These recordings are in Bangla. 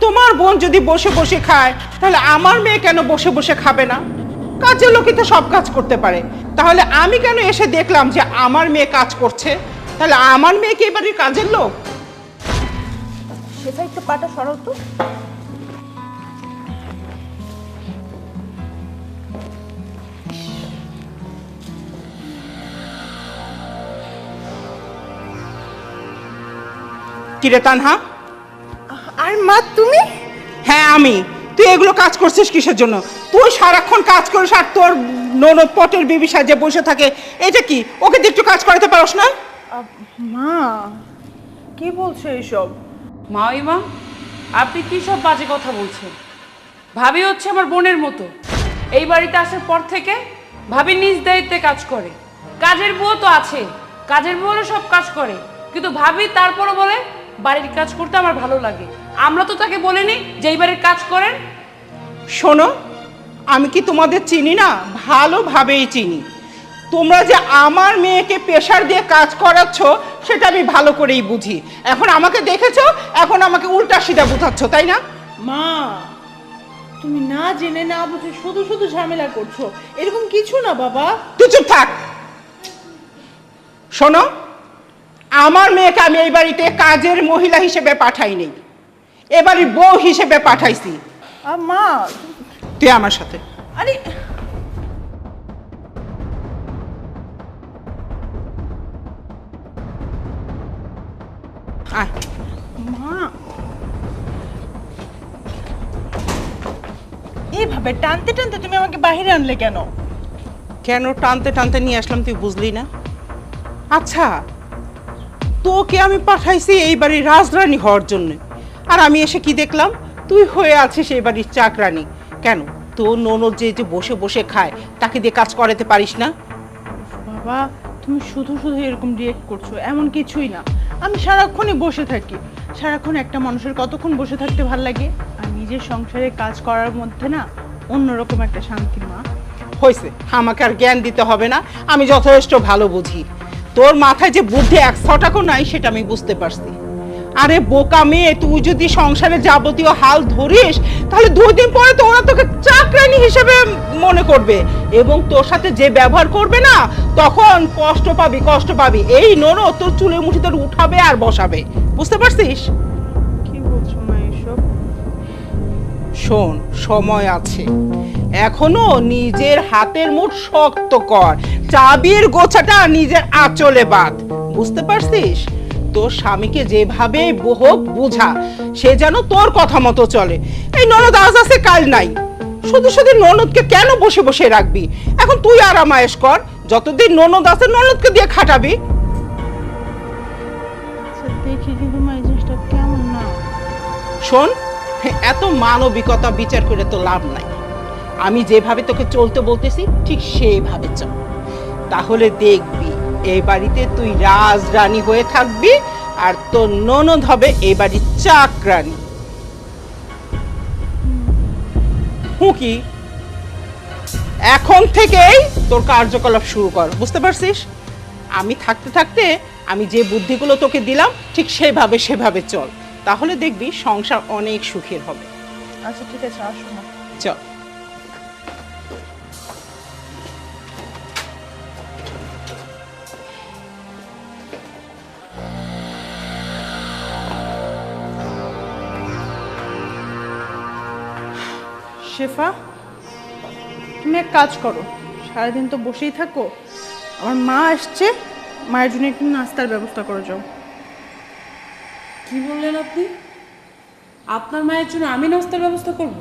তোমার বোন যদি বসে বসে খায় তাহলে আমার মেয়ে কেন বসে বসে খাবে না? কাজের লোকই তো সব কাজ করতে পারে, তাহলে আমি কেন এসে দেখলাম যে আমার মেয়ে কাজ করছে? তাহলে আমার মেয়ে কি এবারে কাজের লোক? সেটা একটু পাটা সরাও তো। কিরে তানহা? আর মা তুমি? হ্যাঁ আমি। তুই এগুলো কাজ করছিস কিসের জন্য? তুই সারাক্ষণ কাজ করিস আর তোর ননদ পটের বিবি সাজে বসে থাকে, এটা কি? ওকে দিয়ে একটু কাজ করাতে পারোস না? মা কি বলছো এইসব? মাইমা, আপনি কি সব বাজে কথা বলছেন? ভাবি হচ্ছে আমার বোনের মতো। এই বাড়িতে আসার পর থেকে ভাবি নিজ দায়িত্বে কাজ করে। কাজের বুয়ো তো আছে, কাজের বুয়ো সব কাজ করে, কিন্তু ভাবি তারপরও বলে বাড়ির কাজ করতে আমার ভালো লাগে। আমরা তো তাকে বলিনি যে এই বাড়ির কাজ করেন। শোনো, আমি কি তোমাদের চিনি না? ভালোভাবেই চিনি। তোমরা যে আমার মেয়েকে প্রেশার দিয়ে কাজ করাচ্ছ সেটা আমি ভালো করেই বুঝি। এখন আমাকে দেখেছো, এখন আমাকে উল্টা সিধা বুঝাচ্ছ, তাই না? মা তুমি না জেনে না বুঝে শুধু শুধু ঝামেলা করছো। এরকম কিছু না বাবা। তুই চুপ থাক। শোনো, আমার মেয়েকে আমি এই বাড়িতে কাজের মহিলা হিসেবে পাঠাইনি, এবারে বউ হিসেবে পাঠাইছি। মা তুই আমার সাথে। আরে আয়। মা এইভাবে টানতে টানতে তুমি আমাকে বাইরে আনলে কেন? কেন টানতে টানতে নিয়ে আসলাম তুই বুঝলি না? আচ্ছা, তোকে আমি পাঠাইছি এই বাড়ির রাজরানী হওয়ার জন্য, আর আমি এসে কি দেখলাম? তুই হয়ে আছিস এই বাড়ির চাকরানী। কেন? তোর ননদ যে যে বসে বসে খায় তাকে দিয়ে কাজ করাতে পারিস না? বাবা তুমি শুধু শুধু এরকম রিয়েক্ট করছো, এমন কিছুই না। আমি সারাক্ষণই বসে থাকি। সারাক্ষণ একটা মানুষের কতক্ষণ বসে থাকতে ভাল লাগে? আর নিজের সংসারে কাজ করার মধ্যে না অন্যরকম একটা শান্তি মা। হয়েছে, আমাকে আর জ্ঞান দিতে হবে না, আমি যথেষ্ট ভালো বুঝি। তোর মাথায় যে বুদ্ধি 100টাও নাই সেটা আমি বুঝতে পারছি। আরে বোকা মেয়ে, তুই যদি সংসারে যাবতীয় হাল ধরিস তাহলে 2 দিন পরে তো ওরা তোকে চাকরানী হিসেবে মনে করবে, এবং তোর সাথে যে ব্যবহার করবে না তখন কষ্ট পাবি, কষ্ট পাবি। এই ননদ তোর চুলের মুঠি তোর উঠাবে আর বসাবে, বুঝতে পারছিস? কি বলছো মা এসব? শোন, সময় আছে এখনো, নিজের হাতের মুঠ শক্ত কর, চাবির গোছাটা নিজের আঁচলে বাঁধ, বুঝতে পারছিস? তোর স্বামীকে যেভাবে হোক বুঝা, সে যেন তোর কথা মতো চলে। এই ননদ আজ আছে কাল নাই, শুধু শুধু ননদকে কেন বসে বসে রাখবি? এখন তুই আরামায়েশ কর, যতদিন ননদ আছে ননদকে দিয়ে খাটাবি। আচ্ছা দেখি, কিন্তু মা এই জিনিসটা কেমন না? শোন, এত মানবিকতা বিচার করে তো লাভ নাই। আমি যেভাবে তোকে চলতে বলতেছি ঠিক সেইভাবে চল, তাহলে দেখবি এই বাড়িতে তুই রাজরানী হয়ে থাকবি আর তোর ননদ হবে এই বাড়ির চাকরানী। কি এখন থেকেই তোর কার্যকলাপ শুরু কর, বুঝতে পারছিস? আমি থাকতে থাকতে আমি যে বুদ্ধিগুলো তোকে দিলাম ঠিক সেভাবে চল, তাহলে দেখবি সংসার অনেক সুখের হবে। আচ্ছা ঠিক আছে, আসো না। চল। শেফা তুমি এক কাজ করো, সারাদিন তো বসেই থাকো, আমার মা আসছে, মায়ের জন্য একটু নাস্তার ব্যবস্থা করে যাও। কি বললেন আপনি? আপনার মায়ের জন্য আমি নাস্তার ব্যবস্থা করব?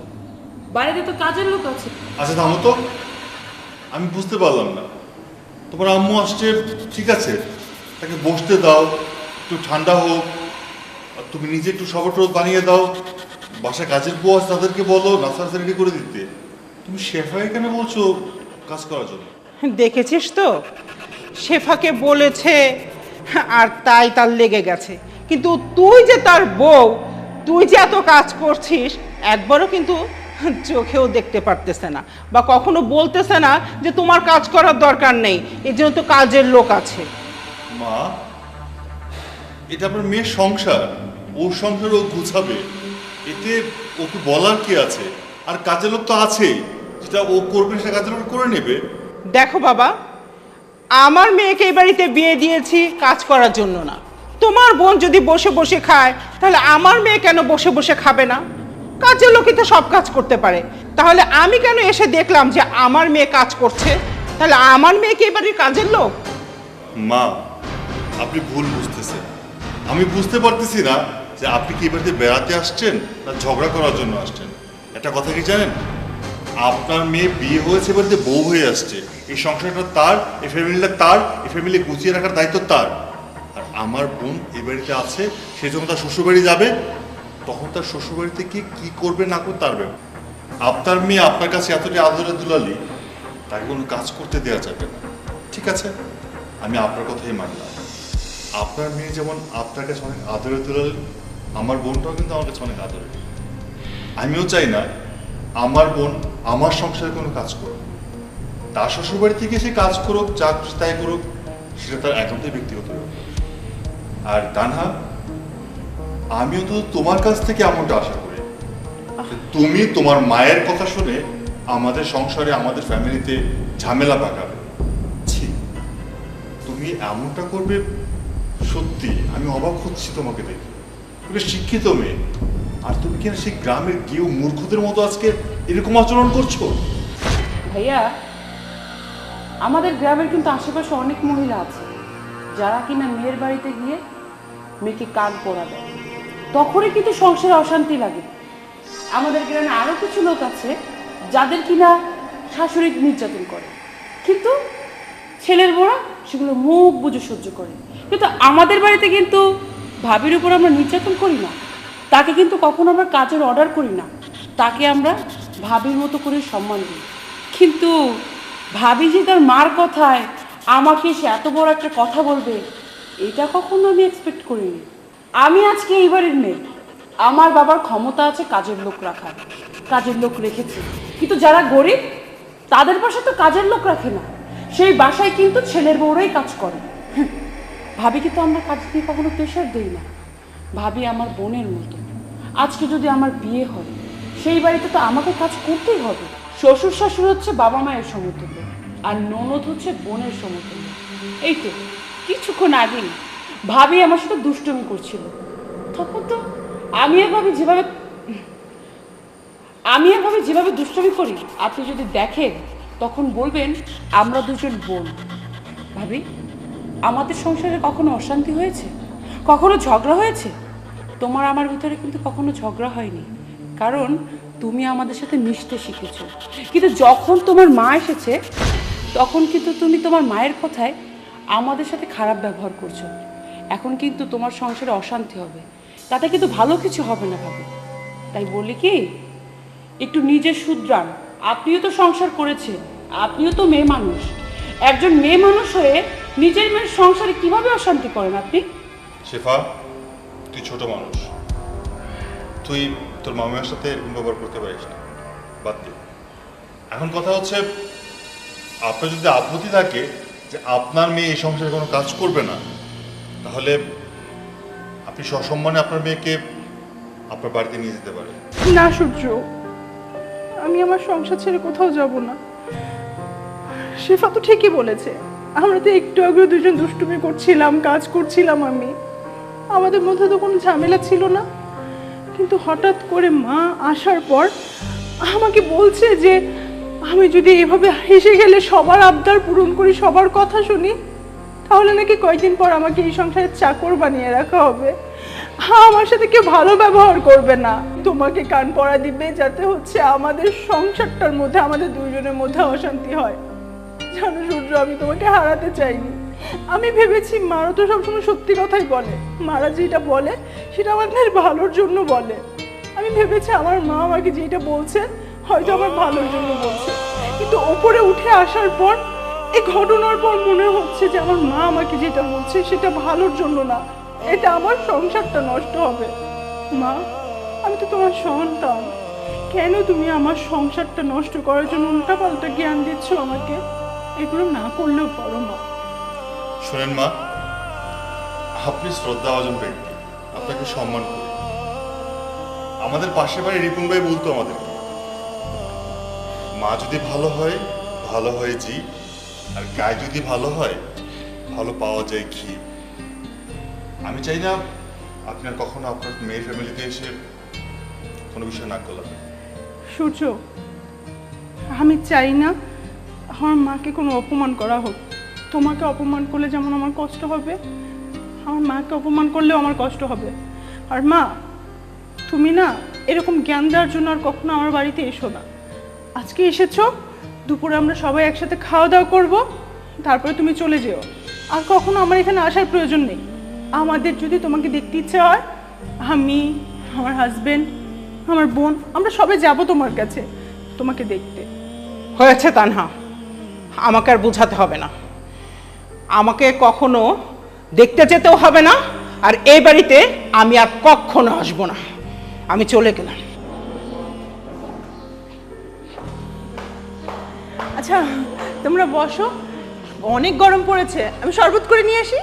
বাড়িতে তো কাজের লোক আছে। আচ্ছা থামো তো, আমি বুঝতে পারলাম না। তোমার আম্মু আসছে, ঠিক আছে, তাকে বসতে দাও, একটু ঠান্ডা হোক, আর তুমি নিজে একটু শরবত বানিয়ে দাও। বাসায় কাজের বউ আছে, তাদেরকে বলো নাস্তা রেডি করে দিতে। তুমি শেফাকে কেন বলছো কাজ করার জন্য? দেখেছিস তো, শেফাকে বলেছে আর তাই তার লেগে গেছে, কিন্তু তুই যে তার বউ, তুই যে এত কাজ করছিস একবারও কিন্তু চোখেও দেখতে পারতেছে না, বা কখনো বলতেছে না যে তোমার কাজ করার দরকার নেই, এর জন্য তো কাজের লোক আছে। মা, এটা আপনার মেয়ের সংসার, ওর সংসার ও গুছাবে। এতে ওকে বলার কি আছে? আর কাজের লোক তো আছেই, যেটা ও করবে সেটা কাজের লোক করে নেবে। দেখো বাবা, আমার মেয়েকে এই বাড়িতে বিয়ে দিয়েছি কাজ করার জন্য না। তোমার বোন যদি বসে বসে খায়, তাহলে আমার মেয়ে কেন বসে বসে খাবে না? কাজের লোকই তো সব কাজ করতে পারে। তাহলে আমি কেন এসে দেখলাম যে আমার মেয়ে কাজ করছে? তাহলে আমার মেয়ে কি এই বাড়ির কাজের লোক? মা, আপনি ভুল বুঝতেছেন। আমি বুঝতে পারতেছি না যে আপনি কি এবারে বেড়াতে আসছেন না ঝগড়া করার জন্য আসছেন। একটা কথা কি জানেন, আপনার মেয়ে বিয়ে হয়েছে বাড়িতে বউ হয়ে আসছে। এই সংসারটা তার, এই ফ্যামিলিটা তার, এই ফ্যামিলি গুছিয়ে রাখার দায়িত্ব তার। আর আমার বোন এই বাড়িতে আছে, সে যখন তার শ্বশুরবাড়ি যাবে তখন তার শ্বশুরবাড়িতে গিয়ে কি করবে না করতে পারবে। আপনার মেয়ে আপনার কাছে এতটাই আদরে দুলালি, তাকে কোনো কাজ করতে দেওয়া যাবে না। ঠিক আছে, আমি আপনার কথাই মানলাম। আপনার মেয়ে যেমন আপনার কাছে অনেক আদরে তুলালি, আমার বোনটাও কিন্তু আমার কাছে অনেক আদরে। আমিও চাই না আমার বোন আমার সংসারে কোনো কাজ করুক। তার শ্বশুরবাড়ি থেকে সে কাজ করুক, যা খুশি তাই করুক, সেটা তার একান্তই ব্যক্তিগত ব্যাপার। আর তানহা, আমিও তো তোমার কাছ থেকে এমনটা আশা করি যে তুমি তোমার মায়ের কথা শুনে আমাদের সংসারে, আমাদের ফ্যামিলিতে ঝামেলা পাকাবে। ছি, তুমি এমনটা করবে, সত্যি আমি অবাক হচ্ছি তোমাকে দেখে। তুমি শিক্ষিত মেয়ে, আর তুমি কিনা সেই গ্রামের কেউ মূর্খদের মতো আজকে এরকম আচরণ করছো। ভাইয়া, আমাদের গ্রামের কিন্তু আশেপাশে অনেক মহিলা আছে যারা কিনা মেয়ের বাড়িতে গিয়ে মেয়েকে কান পরা দেয়, তখনই কিন্তু সংসারে অশান্তি লাগে। আমাদের গ্রামে আরো কিছু লোক আছে যাদের কিনা শাশুড়ি নির্যাতন করে, কিন্তু ছেলের বড়া সেগুলো মুখ বুঝে সহ্য করে। কিন্তু আমাদের বাড়িতে কিন্তু ভাবির উপর আমরা নির্যাতন করি না, তাকে কিন্তু কখনো আমরা কাজের অর্ডার করি না, তাকে আমরা ভাবির মতো করে সম্মান দিই। কিন্তু ভাবি যে তার মার কথায় আমাকে সে এত বড় একটা কথা বলবে, এটা কখনো আমি এক্সপেক্ট করিনি। আমি আজকে এই বাড়ির মেয়ে, আমার বাবার ক্ষমতা আছে কাজের লোক রাখার, কাজের লোক রেখেছে। কিন্তু যারা গরিব তাদের বাসায় তো কাজের লোক রাখে না, সেই বাসায় কিন্তু ছেলের বউরাই কাজ করে। ভাবিকে তো আমরা কাজ দিয়ে কখনো প্রেশার দিই না। ভাবি আমার বোনের মতো। আজকে যদি আমার বিয়ে হয়, সেই বাড়িতে তো আমাকে কাজ করতেই হবে। শ্বশুর শাশুড়ি হচ্ছে বাবা মায়ের সমতুল্য, আর ননদ হচ্ছে বোনের সমতুল্য। এই তো কিছুক্ষণ আগেই ভাবি আমার সাথে দুষ্টুমি করছিল, তখন তো আমি আর ভাবি যেভাবে দুষ্টুমি করি, আপনি যদি দেখেন তখন বলবেন আমরা দুজন বোন। ভাবি, আমাদের সংসারে কখনো অশান্তি হয়েছে? কখনো ঝগড়া হয়েছে? তোমার আমার ভিতরে কিন্তু কখনো ঝগড়া হয়নি, কারণ তুমি আমাদের সাথে মিশতে শিখেছো। কিন্তু যখন তোমার মা এসেছে, তখন কিন্তু তুমি তোমার মায়ের কথায় আমাদের সাথে খারাপ ব্যবহার করছো। এখন কিন্তু তোমার সংসারে অশান্তি হবে, তাতে কিন্তু ভালো কিছু হবে না ভাবি। তাই বলি কি, একটু নিজের শুধরান। আপনিও তো সংসার করেছেন, আপনিও তো মেয়ে মানুষ। একজন মেয়ে মানুষ হয়ে নিজের মেয়ের সংসারে কিভাবে অশান্তি করেন আপনি? শেফা, তুই ছোট মানুষ, তুই তোর মামার সাথে এরকম ব্যবহার করতে পারিস না, বাদ দে। এখন কথা হচ্ছে, আপনার যদি আপত্তি থাকে যে আপনার মেয়ে এই সংসারে কোনো কাজ করবে না, তাহলে আপনি সসম্মানে আপনার মেয়েকে আপনার বাড়িতে নিয়ে যেতে পারেন। না সূর্য, আমি আমার সংসার ছেড়ে কোথাও যাব না। শেফা তো ঠিকই বলেছে, আমরা তো একটু আগে দুজন দুষ্টুমি করছিলাম, কাজ করছিলাম। আমাদের মধ্যে তো কোনো ঝামেলা ছিল না, কিন্তু হঠাৎ করে মা আসার পর আমাকে বলছে যে আমি যদি এভাবে হেসে গেলে সবার আবদার পূরণ করি, সবার কথা শুনি, তাহলে নাকি কয়েকদিন পর আমাকে এই সংসারে চাকর বানিয়ে রাখা হবে। আমার সাথে কেউ ভালো ব্যবহার করবে না, তোমাকে কান পড়া দিবে, যাতে হচ্ছে আমাদের সংসারটার মধ্যে, আমাদের দুইজনের মধ্যে অশান্তি হয়। জানো সূর্য, আমি তোমাকে হারাতে চাইনি। আমি ভেবেছি মারা তো সবসময় সত্যি কথাই বলে, মারা যেটা বলে সেটা আমাদের ভালোর জন্য বলে। আমি ভেবেছি আমার মা আমাকে যেটা বলছে হয়তো আমার ভালোর জন্য বলছে, কিন্তু ওপরে উঠে আসার পর, এই ঘটনার পর মনে হচ্ছে যে আমার মা আমাকে যেটা বলছে সেটা ভালোর জন্য না, এটা আমার সংসারটা নষ্ট হবে। মা, আমি তো তোমার সন্তান, কেন তুমি আমার সংসারটা নষ্ট করার জন্য উল্টাপাল্টা জ্ঞান দিচ্ছ আমাকে? এগুলো না করলেও পারো মা। শোনেন মা, আপনি শ্রদ্ধাভাজন ব্যক্তি, আপনাকে সম্মান করি। আমাদের পাশের বাড়ি রিপন ভাই বলতো আমাদের, মা যদি ভালো হয় ভালো হয় জি, আর গায়ে যদি ভালো হয় ভালো পাওয়া যায় ঘি। আমি চাই না আপনি আর কখনো আপনার মেয়ের ফ্যামিলিতে এসে কোনো বিষয় না করলাম। সূর্য, আমি চাই না আমার মাকে কোনো অপমান করা হোক। তোমাকে অপমান করলে যেমন আমার কষ্ট হবে, আমার মাকে অপমান করলেও আমার কষ্ট হবে। আর মা, তুমি না এরকম জ্ঞান দেওয়ার জন্য আর কখনো আমার বাড়িতে এসো না। আজকে এসেছো, দুপুরে আমরা সবাই একসাথে খাওয়া দাওয়া করবো, তারপরে তুমি চলে যেও। আর কখনো আমার এখানে আসার প্রয়োজন নেই। আমাদের যদি তোমাকে দেখতে ইচ্ছে হয়, আমি, আমার হাজবেন্ড, আমার বোন, আমরা সবাই যাব তোমার কাছে তোমাকে দেখতে। হয়েছে তানহা, আমাকে আর বোঝাতে হবে না। আমাকে কখনো দেখতে যেতেও হবে না, আর এই বাড়িতে আমি আর কখনো আসবো না। আমি চলে গেলাম। আচ্ছা তোমরা বসো, অনেক গরম পড়েছে, আমি শরবত করে নিয়ে আসি।